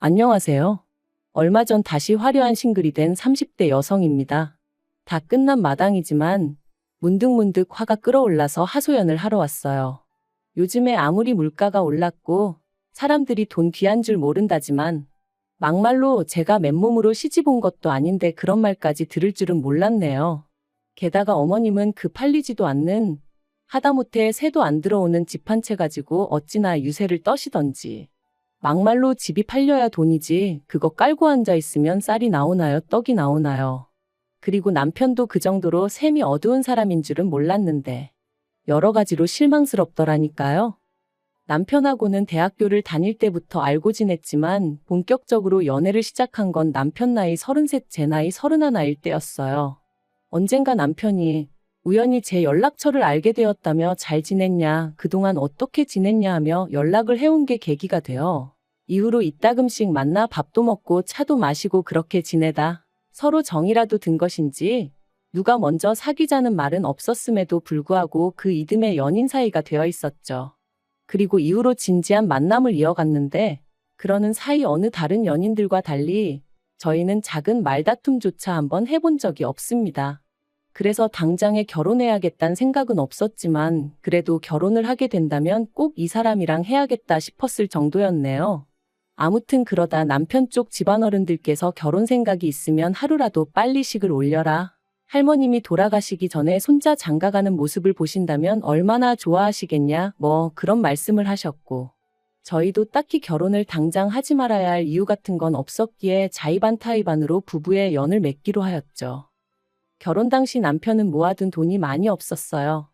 안녕하세요. 얼마 전 다시 화려한 싱글이 된 30대 여성입니다. 다 끝난 마당이지만 문득문득 화가 끌어올라서 하소연을 하러 왔어요. 요즘에 아무리 물가가 올랐고 사람들이 돈 귀한 줄 모른다지만 막말로 제가 맨몸으로 시집 온 것도 아닌데 그런 말까지 들을 줄은 몰랐네요. 게다가 어머님은 그 팔리지도 않는 하다못해 새도 안 들어오는 집 한 채 가지고 어찌나 유세를 떠시던지. 막말로 집이 팔려야 돈이지 그거 깔고 앉아 있으면 쌀이 나오나요, 떡이 나오나요. 그리고 남편도 그 정도로 셈이 어두운 사람인 줄은 몰랐는데 여러 가지로 실망스럽더라니까요. 남편하고는 대학교를 다닐 때부터 알고 지냈지만 본격적으로 연애를 시작한 건 남편 나이 33, 제 나이 31일 때였어요. 언젠가 남편이 우연히 제 연락처를 알게 되었다며 잘 지냈냐, 그동안 어떻게 지냈냐 하며 연락을 해온 게 계기가 되어 이후로 이따금씩 만나 밥도 먹고 차도 마시고 그렇게 지내다 서로 정이라도 든 것인지 누가 먼저 사귀자는 말은 없었음에도 불구하고 그 이듬해 연인 사이가 되어 있었죠. 그리고 이후로 진지한 만남을 이어갔는데 그러는 사이 어느 다른 연인들과 달리 저희는 작은 말다툼조차 한번 해본 적이 없습니다. 그래서 당장에 결혼해야겠다는 생각은 없었지만 그래도 결혼을 하게 된다면 꼭 이 사람이랑 해야겠다 싶었을 정도였네요. 아무튼 그러다 남편 쪽 집안어른들께서 결혼 생각이 있으면 하루라도 빨리 식을 올려라. 할머님이 돌아가시기 전에 손자 장가가는 모습을 보신다면 얼마나 좋아하시겠냐 뭐 그런 말씀을 하셨고 저희도 딱히 결혼을 당장 하지 말아야 할 이유 같은 건 없었기에 자의반타의반으로 부부의 연을 맺기로 하였죠. 결혼 당시 남편은 모아둔 돈이 많이 없었어요.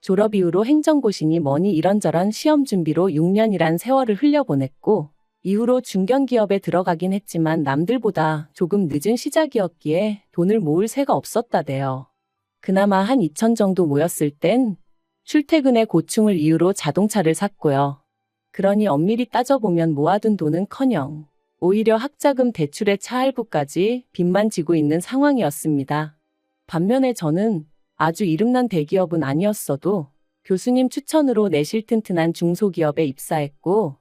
졸업 이후로 행정고시니 뭐니 이런저런 시험 준비로 6년이란 세월을 흘려보냈고 이후로 중견기업에 들어가긴 했지만 남들보다 조금 늦은 시작이었기에 돈을 모을 새가 없었다대요. 그나마 한 2천 정도 모였을 땐 출퇴근의 고충을 이유로 자동차를 샀고요. 그러니 엄밀히 따져보면 모아둔 돈은커녕 오히려 학자금 대출에 차할부까지 빚만 지고 있는 상황이었습니다. 반면에 저는 아주 이름난 대기업은 아니었어도 교수님 추천으로 내실 튼튼한 중소기업에 입사했고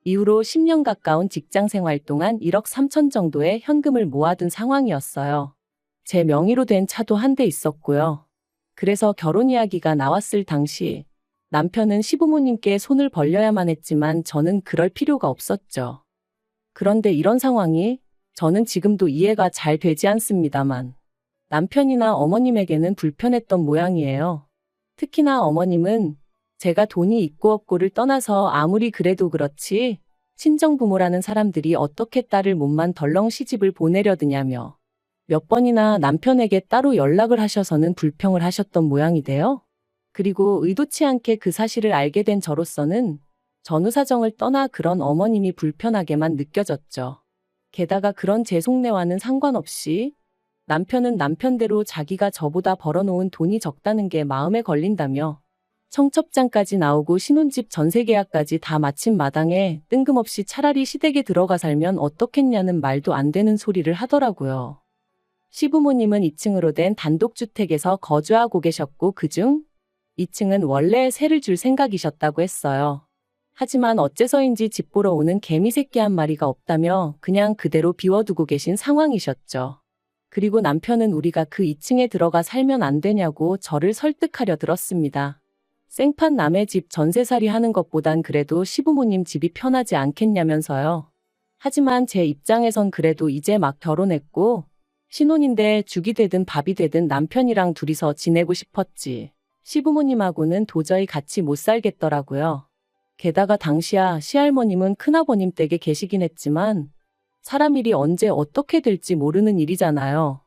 이후로 10년 가까운 직장생활 동안 1억 3천 정도의 현금을 모아둔 상황이었어요. 제 명의로 된 차도 한 대 있었고요. 그래서 결혼 이야기가 나왔을 당시 남편은 시부모님께 손을 벌려야만 했지만 저는 그럴 필요가 없었죠. 그런데 이런 상황이 저는 지금도 이해가 잘 되지 않습니다만 남편이나 어머님에게는 불편했던 모양이에요. 특히나 어머님은 제가 돈이 있고 없고를 떠나서 아무리 그래도 그렇지 친정부모라는 사람들이 어떻게 딸을 몸만 덜렁 시집을 보내려 드냐며 몇 번이나 남편에게 따로 연락을 하셔서는 불평을 하셨던 모양이데요. 그리고 의도치 않게 그 사실을 알게 된 저로서는 전후 사정을 떠나 그런 어머님이 불편하게만 느껴졌죠. 게다가 그런 제 속내와는 상관없이 남편은 남편대로 자기가 저보다 벌어놓은 돈이 적다는 게 마음에 걸린다며 청첩장까지 나오고 신혼집 전세계약까지 다 마친 마당에 뜬금없이 차라리 시댁에 들어가 살면 어떻겠냐는 말도 안 되는 소리를 하더라고요. 시부모님은 2층으로 된 단독주택에서 거주하고 계셨고 그중 2층은 원래 세를 줄 생각이셨다고 했어요. 하지만 어째서인지 집 보러 오는 개미새끼 한 마리가 없다며 그냥 그대로 비워두고 계신 상황이셨죠. 그리고 남편은 우리가 그 2층에 들어가 살면 안 되냐고 저를 설득하려 들었습니다. 생판 남의 집 전세살이 하는 것보단 그래도 시부모님 집이 편하지 않겠냐면서요. 하지만 제 입장에선 그래도 이제 막 결혼했고 신혼인데 죽이 되든 밥이 되든 남편이랑 둘이서 지내고 싶었지. 시부모님하고는 도저히 같이 못 살겠더라고요. 게다가 당시야 시할머님은 큰아버님 댁에 계시긴 했지만 사람 일이 언제 어떻게 될지 모르는 일이잖아요.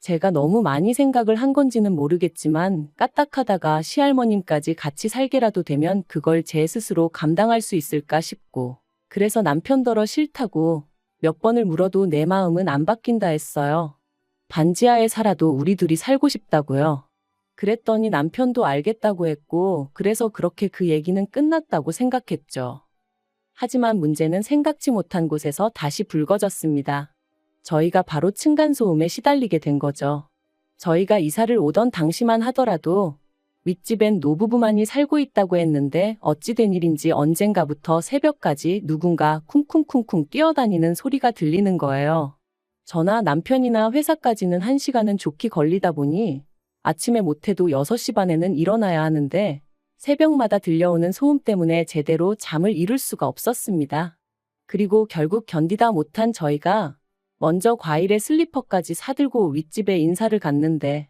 제가 너무 많이 생각을 한 건지는 모르겠지만 까딱하다가 시할머님까지 같이 살게라도 되면 그걸 제 스스로 감당할 수 있을까 싶고 그래서 남편더러 싫다고 몇 번을 물어도 내 마음은 안 바뀐다 했어요. 반지하에 살아도 우리 둘이 살고 싶다고요. 그랬더니 남편도 알겠다고 했고 그래서 그렇게 그 얘기는 끝났다고 생각했죠. 하지만 문제는 생각지 못한 곳에서 다시 불거졌습니다. 저희가 바로 층간소음에 시달리게 된 거죠. 저희가 이사를 오던 당시만 하더라도 윗집엔 노부부만이 살고 있다고 했는데 어찌 된 일인지 언젠가부터 새벽까지 누군가 쿵쿵쿵쿵 뛰어다니는 소리가 들리는 거예요. 저나 남편이나 회사까지는 1시간은 좋게 걸리다 보니 아침에 못해도 6시 반에는 일어나야 하는데 새벽마다 들려오는 소음 때문에 제대로 잠을 이룰 수가 없었습니다. 그리고 결국 견디다 못한 저희가 먼저 과일에 슬리퍼까지 사들고 윗집에 인사를 갔는데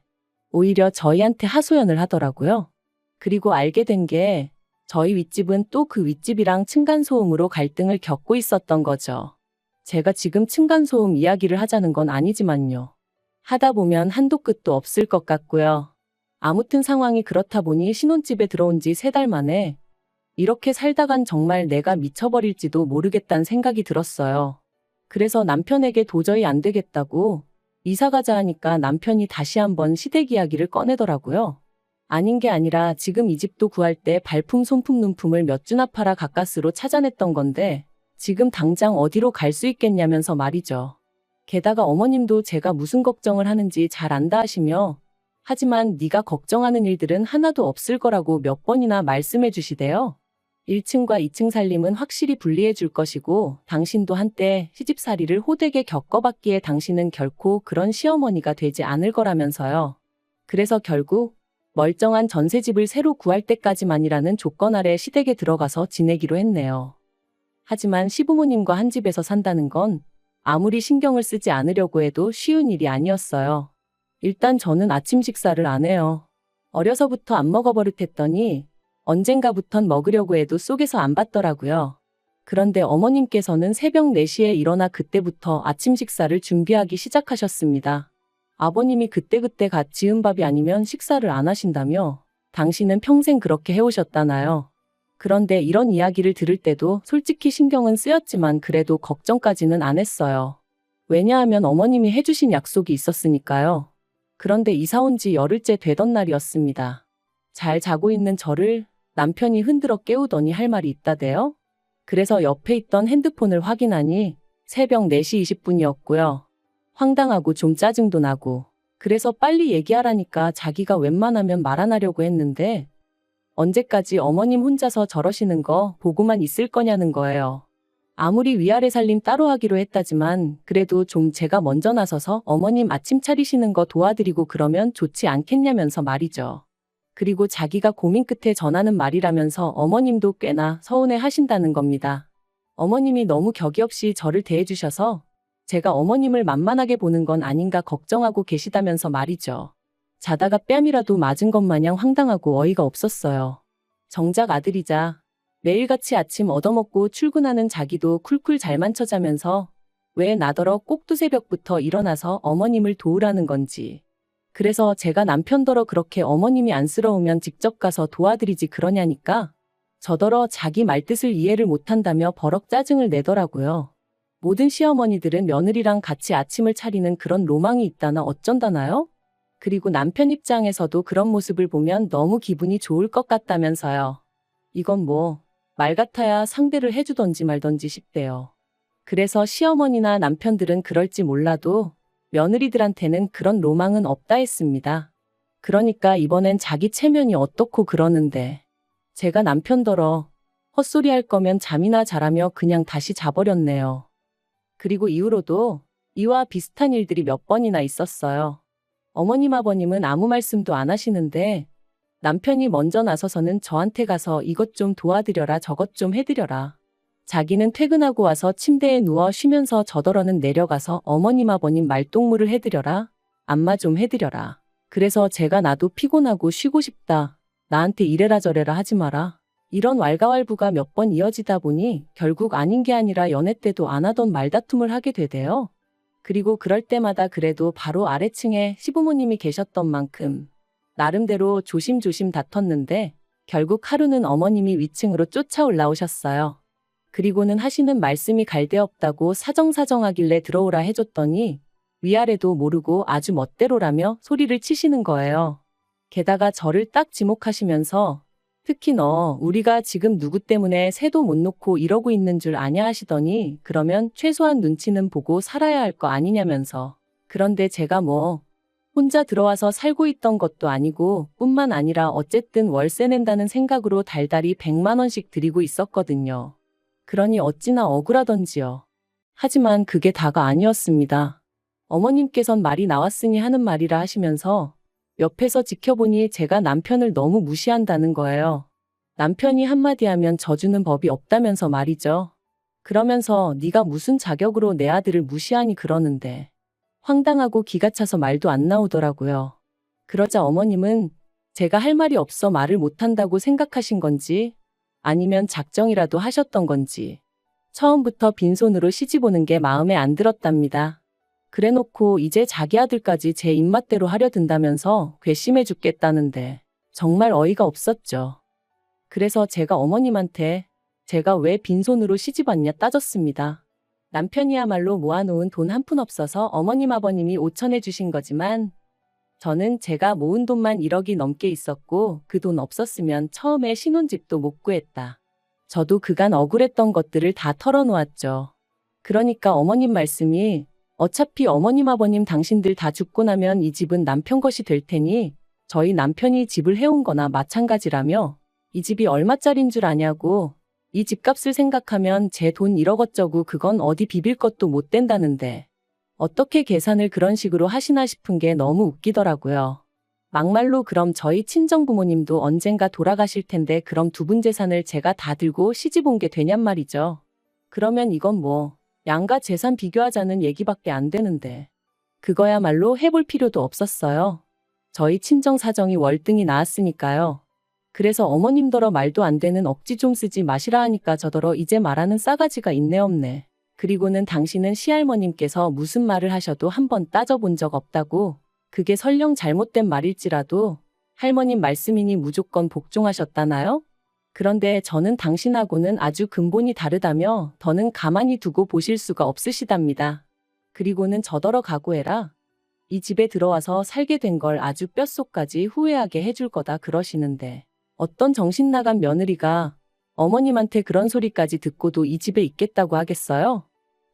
오히려 저희한테 하소연을 하더라고요. 그리고 알게 된 게 저희 윗집은 또 그 윗집이랑 층간소음으로 갈등을 겪고 있었던 거죠. 제가 지금 층간소음 이야기를 하자는 건 아니지만요. 하다 보면 한도 끝도 없을 것 같고요. 아무튼 상황이 그렇다 보니 신혼집에 들어온 지 3달 만에 이렇게 살다간 정말 내가 미쳐버릴지도 모르겠다는 생각이 들었어요. 그래서 남편에게 도저히 안 되겠다고 이사 가자 하니까 남편이 다시 한번 시댁 이야기를 꺼내더라고요. 아닌 게 아니라 지금 이 집도 구할 때 발품, 손품, 눈품을 몇 주나 팔아 가까스로 찾아냈던 건데 지금 당장 어디로 갈 수 있겠냐면서 말이죠. 게다가 어머님도 제가 무슨 걱정을 하는지 잘 안다 하시며 하지만 네가 걱정하는 일들은 하나도 없을 거라고 몇 번이나 말씀해 주시대요. 1층과 2층 살림은 확실히 분리해 줄 것이고 당신도 한때 시집살이를 호되게 겪어봤기에 당신은 결코 그런 시어머니가 되지 않을 거라면서요. 그래서 결국 멀쩡한 전세집을 새로 구할 때까지만이라는 조건 아래 시댁에 들어가서 지내기로 했네요. 하지만 시부모님과 한 집에서 산다는 건 아무리 신경을 쓰지 않으려고 해도 쉬운 일이 아니었어요. 일단 저는 아침 식사를 안 해요. 어려서부터 안 먹어버릇했더니 언젠가부턴 먹으려고 해도 속에서 안 받더라고요. 그런데 어머님께서는 새벽 4시에 일어나 그때부터 아침 식사를 준비하기 시작하셨습니다. 아버님이 그때그때 갓 지은 밥이 아니면 식사를 안 하신다며 당신은 평생 그렇게 해오셨다나요. 그런데 이런 이야기를 들을 때도 솔직히 신경은 쓰였지만 그래도 걱정까지는 안 했어요. 왜냐하면 어머님이 해주신 약속이 있었으니까요. 그런데 이사 온 지 열흘째 되던 날이었습니다. 잘 자고 있는 저를 남편이 흔들어 깨우더니 할 말이 있다대요. 그래서 옆에 있던 핸드폰을 확인하니 새벽 4시 20분이었고요. 황당하고 좀 짜증도 나고 그래서 빨리 얘기하라니까 자기가 웬만하면 말 안 하려고 했는데 언제까지 어머님 혼자서 저러시는 거 보고만 있을 거냐는 거예요. 아무리 위아래 살림 따로 하기로 했다지만 그래도 좀 제가 먼저 나서서 어머님 아침 차리시는 거 도와드리고 그러면 좋지 않겠냐면서 말이죠. 그리고 자기가 고민 끝에 전하는 말이라면서 어머님도 꽤나 서운해 하신다는 겁니다. 어머님이 너무 격이 없이 저를 대해주셔서 제가 어머님을 만만하게 보는 건 아닌가 걱정하고 계시다면서 말이죠. 자다가 뺨이라도 맞은 것 마냥 황당하고 어이가 없었어요. 정작 아들이자 매일같이 아침 얻어먹고 출근하는 자기도 쿨쿨 잘만 쳐자면서 왜 나더러 꼭 두새벽부터 일어나서 어머님을 도우라는 건지. 그래서 제가 남편더러 그렇게 어머님이 안쓰러우면 직접 가서 도와드리지 그러냐니까 저더러 자기 말뜻을 이해를 못한다며 버럭 짜증을 내더라고요. 모든 시어머니들은 며느리랑 같이 아침을 차리는 그런 로망이 있다나 어쩐다나요? 그리고 남편 입장에서도 그런 모습을 보면 너무 기분이 좋을 것 같다면서요. 이건 뭐 말 같아야 상대를 해주던지 말던지 싶대요. 그래서 시어머니나 남편들은 그럴지 몰라도 며느리들한테는 그런 로망은 없다 했습니다. 그러니까 이번엔 자기 체면이 어떻고 그러는데 제가 남편더러 헛소리 할 거면 잠이나 자라며 그냥 다시 자버렸네요. 그리고 이후로도 이와 비슷한 일들이 몇 번이나 있었어요. 어머님 아버님은 아무 말씀도 안 하시는데 남편이 먼저 나서서는 저한테 가서 이것 좀 도와드려라 저것 좀 해드려라. 자기는 퇴근하고 와서 침대에 누워 쉬면서 저더러는 내려가서 어머님 아버님 말동무를 해드려라. 안마 좀 해드려라. 그래서 제가 나도 피곤하고 쉬고 싶다. 나한테 이래라 저래라 하지 마라. 이런 왈가왈부가 몇 번 이어지다 보니 결국 아닌 게 아니라 연애 때도 안 하던 말다툼을 하게 되대요. 그리고 그럴 때마다 그래도 바로 아래층에 시부모님이 계셨던 만큼 나름대로 조심조심 다퉜는데 결국 하루는 어머님이 위층으로 쫓아 올라오셨어요. 그리고는 하시는 말씀이 갈데없다고 사정사정하길래 들어오라 해줬더니 위아래도 모르고 아주 멋대로라며 소리를 치시는 거예요. 게다가 저를 딱 지목하시면서 특히 너 우리가 지금 누구 때문에 새도 못 놓고 이러고 있는 줄 아냐 하시더니 그러면 최소한 눈치는 보고 살아야 할 거 아니냐면서. 그런데 제가 뭐 혼자 들어와서 살고 있던 것도 아니고 뿐만 아니라 어쨌든 월세 낸다는 생각으로 달달이 100만 원씩 드리고 있었거든요. 그러니 어찌나 억울하던지요. 하지만 그게 다가 아니었습니다. 어머님께선 말이 나왔으니 하는 말이라 하시면서 옆에서 지켜보니 제가 남편을 너무 무시한다는 거예요. 남편이 한마디 하면 져주는 법이 없다면서 말이죠. 그러면서 네가 무슨 자격으로 내 아들을 무시하니 그러는데 황당하고 기가 차서 말도 안 나오더라고요. 그러자 어머님은 제가 할 말이 없어 말을 못한다고 생각하신 건지 아니면 작정이라도 하셨던 건지 처음부터 빈손으로 시집 오는 게 마음에 안 들었답니다. 그래놓고 이제 자기 아들까지 제 입맛대로 하려 든다면서 괘씸해 죽겠다는데 정말 어이가 없었죠. 그래서 제가 어머님한테 제가 왜 빈손으로 시집 왔냐 따졌습니다. 남편이야말로 모아놓은 돈 한 푼 없어서 어머님 아버님이 5천해 주신 거지만 저는 제가 모은 돈만 1억이 넘게 있었고 그 돈 없었으면 처음에 신혼집도 못 구했다. 저도 그간 억울했던 것들을 다 털어놓았죠. 그러니까 어머님 말씀이 어차피 어머님 아버님 당신들 다 죽고 나면 이 집은 남편 것이 될 테니 저희 남편이 집을 해온 거나 마찬가지라며 이 집이 얼마짜린 줄 아냐고 이 집값을 생각하면 제 돈 1억 어쩌고 그건 어디 비빌 것도 못 된다는데 어떻게 계산을 그런 식으로 하시나 싶은 게 너무 웃기더라고요. 막말로 그럼 저희 친정부모님도 언젠가 돌아가실 텐데 그럼 두 분 재산을 제가 다 들고 시집 온 게 되냔 말이죠. 그러면 이건 뭐 양가 재산 비교하자는 얘기밖에 안 되는데 그거야말로 해볼 필요도 없었어요. 저희 친정 사정이 월등히 나았으니까요. 그래서 어머님더러 말도 안 되는 억지 좀 쓰지 마시라 하니까 저더러 이제 말하는 싸가지가 있네 없네. 그리고는 당신은 시할머님께서 무슨 말을 하셔도 한번 따져본 적 없다고 그게 설령 잘못된 말일지라도 할머님 말씀이니 무조건 복종하셨다나요? 그런데 저는 당신하고는 아주 근본이 다르다며 더는 가만히 두고 보실 수가 없으시답니다. 그리고는 저더러 각오해라. 이 집에 들어와서 살게 된 걸 아주 뼛속까지 후회하게 해줄 거다 그러시는데 어떤 정신 나간 며느리가 어머님한테 그런 소리까지 듣고도 이 집에 있겠다고 하겠어요?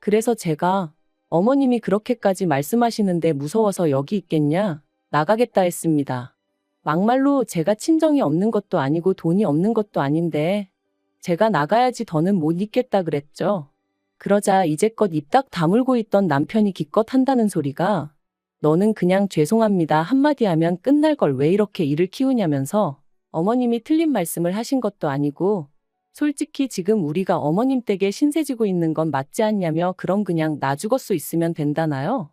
그래서 제가 어머님이 그렇게까지 말씀하시는데 무서워서 여기 있겠냐? 나가겠다 했습니다. 막말로 제가 친정이 없는 것도 아니고 돈이 없는 것도 아닌데 제가 나가야지 더는 못 있겠다 그랬죠. 그러자 이제껏 입 딱 다물고 있던 남편이 기껏 한다는 소리가 너는 그냥 죄송합니다 한마디 하면 끝날 걸 왜 이렇게 일을 키우냐면서 어머님이 틀린 말씀을 하신 것도 아니고 솔직히 지금 우리가 어머님 댁에 신세지고 있는 건 맞지 않냐며 그럼 그냥 나 죽었소 있으면 된다나요?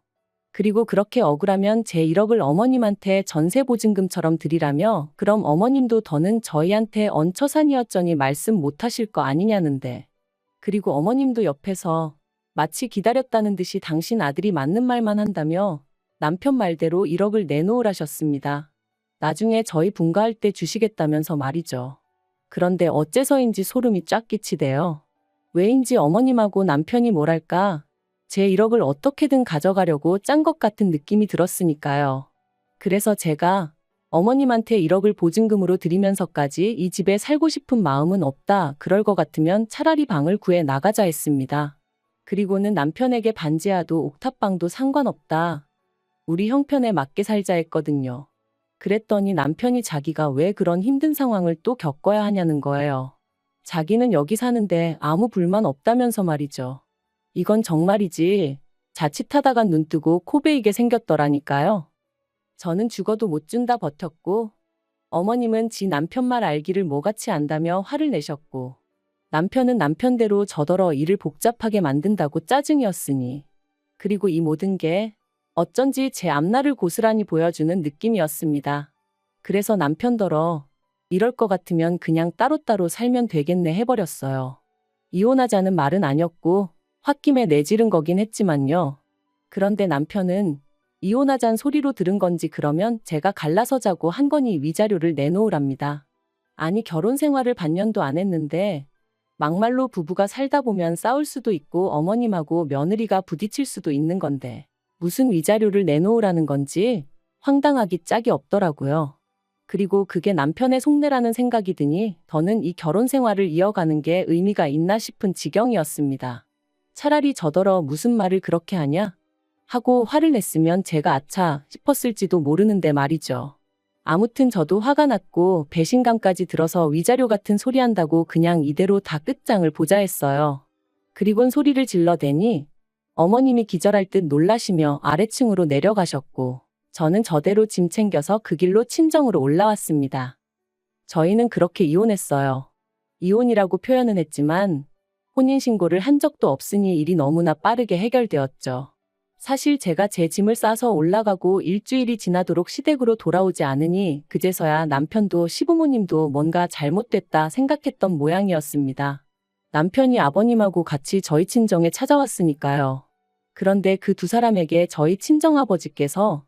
그리고 그렇게 억울하면 제 1억을 어머님한테 전세보증금처럼 드리라며 그럼 어머님도 더는 저희한테 얹혀산이었더니 말씀 못하실 거 아니냐는데 그리고 어머님도 옆에서 마치 기다렸다는 듯이 당신 아들이 맞는 말만 한다며 남편 말대로 1억을 내놓으라셨습니다. 나중에 저희 분가할 때 주시겠다면서 말이죠. 그런데 어째서인지 소름이 쫙 끼치대요. 왜인지 어머님하고 남편이 뭐랄까 제 1억을 어떻게든 가져가려고 짠 것 같은 느낌이 들었으니까요. 그래서 제가 어머님한테 1억을 보증금으로 드리면서까지 이 집에 살고 싶은 마음은 없다. 그럴 것 같으면 차라리 방을 구해 나가자 했습니다. 그리고는 남편에게 반지하도 옥탑방도 상관없다. 우리 형편에 맞게 살자 했거든요. 그랬더니 남편이 자기가 왜 그런 힘든 상황을 또 겪어야 하냐는 거예요. 자기는 여기 사는데 아무 불만 없다면서 말이죠. 이건 정말이지 자칫하다가 눈 뜨고 코 베이게 생겼더라니까요. 저는 죽어도 못 준다 버텼고 어머님은 지 남편 말 알기를 뭐같이 안다며 화를 내셨고 남편은 남편대로 저더러 일을 복잡하게 만든다고 짜증이었으니 그리고 이 모든 게 어쩐지 제 앞날을 고스란히 보여주는 느낌이었습니다. 그래서 남편더러 이럴 것 같으면 그냥 따로따로 살면 되겠네 해버렸어요. 이혼하자는 말은 아니었고 홧김에 내지른 거긴 했지만요. 그런데 남편은 이혼하잔 소리로 들은 건지 그러면 제가 갈라서 자고 한 거니 위자료를 내놓으랍니다. 아니 결혼 생활을 반년도 안 했는데 막말로 부부가 살다 보면 싸울 수도 있고 어머님하고 며느리가 부딪힐 수도 있는 건데 무슨 위자료를 내놓으라는 건지 황당하기 짝이 없더라고요. 그리고 그게 남편의 속내라는 생각이 드니 더는 이 결혼 생활을 이어가는 게 의미가 있나 싶은 지경이었습니다. 차라리 저더러 무슨 말을 그렇게 하냐? 하고 화를 냈으면 제가 아차 싶었을지도 모르는데 말이죠. 아무튼 저도 화가 났고 배신감까지 들어서 위자료 같은 소리 한다고 그냥 이대로 다 끝장을 보자 했어요. 그리곤 소리를 질러대니 어머님이 기절할 듯 놀라시며 아래층으로 내려가셨고 저는 저대로 짐 챙겨서 그 길로 친정으로 올라왔습니다. 저희는 그렇게 이혼했어요. 이혼이라고 표현은 했지만 혼인신고를 한 적도 없으니 일이 너무나 빠르게 해결되었죠. 사실 제가 제 짐을 싸서 올라가고 일주일이 지나도록 시댁으로 돌아오지 않으니 그제서야 남편도 시부모님도 뭔가 잘못됐다 생각했던 모양이었습니다. 남편이 아버님하고 같이 저희 친정에 찾아왔으니까요. 그런데 그 두 사람에게 저희 친정아버지께서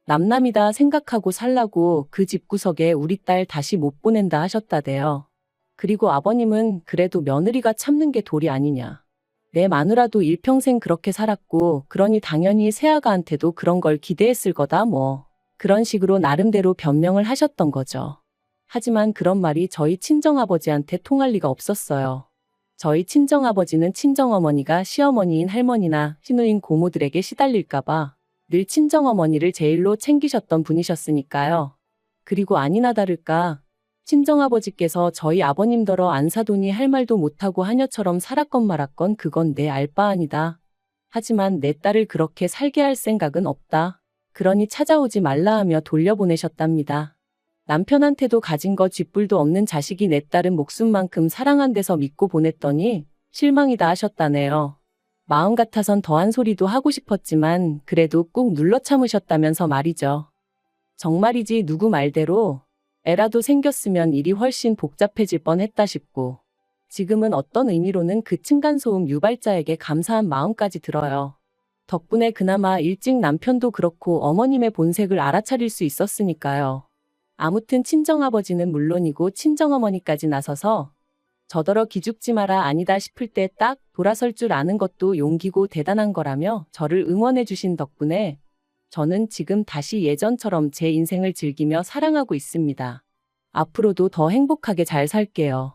남남이다 생각하고 살라고 그 집구석에 우리 딸 다시 못 보낸다 하셨다대요. 그리고 아버님은 그래도 며느리가 참는 게 도리 아니냐. 내 마누라도 일평생 그렇게 살았고 그러니 당연히 새아가한테도 그런 걸 기대했을 거다 뭐. 그런 식으로 나름대로 변명을 하셨던 거죠. 하지만 그런 말이 저희 친정아버지한테 통할 리가 없었어요. 저희 친정아버지는 친정어머니가 시어머니인 할머니나 시누인 고모들에게 시달릴까봐 늘 친정어머니를 제일로 챙기셨던 분이셨으니까요. 그리고 아니나 다를까 친정아버지께서 저희 아버님더러 안 사도니 할 말도 못하고 하녀처럼 살았건 말았건 그건 내 알 바 아니다. 하지만 내 딸을 그렇게 살게 할 생각은 없다. 그러니 찾아오지 말라 하며 돌려보내셨답니다. 남편한테도 가진 거 쥐뿔도 없는 자식이 내 딸은 목숨만큼 사랑한대서 믿고 보냈더니 실망이다 하셨다네요. 마음 같아선 더한 소리도 하고 싶었지만 그래도 꾹 눌러 참으셨다면서 말이죠. 정말이지 누구 말대로 애라도 생겼으면 일이 훨씬 복잡해질 뻔했다 싶고 지금은 어떤 의미로는 그 층간소음 유발자에게 감사한 마음까지 들어요. 덕분에 그나마 일찍 남편도 그렇고 어머님의 본색을 알아차릴 수 있었으니까요. 아무튼 친정아버지는 물론이고 친정어머니까지 나서서 저더러 기죽지 마라 아니다 싶을 때 딱 돌아설 줄 아는 것도 용기고 대단한 거라며 저를 응원해 주신 덕분에 저는 지금 다시 예전처럼 제 인생을 즐기며 사랑하고 있습니다. 앞으로도 더 행복하게 잘 살게요.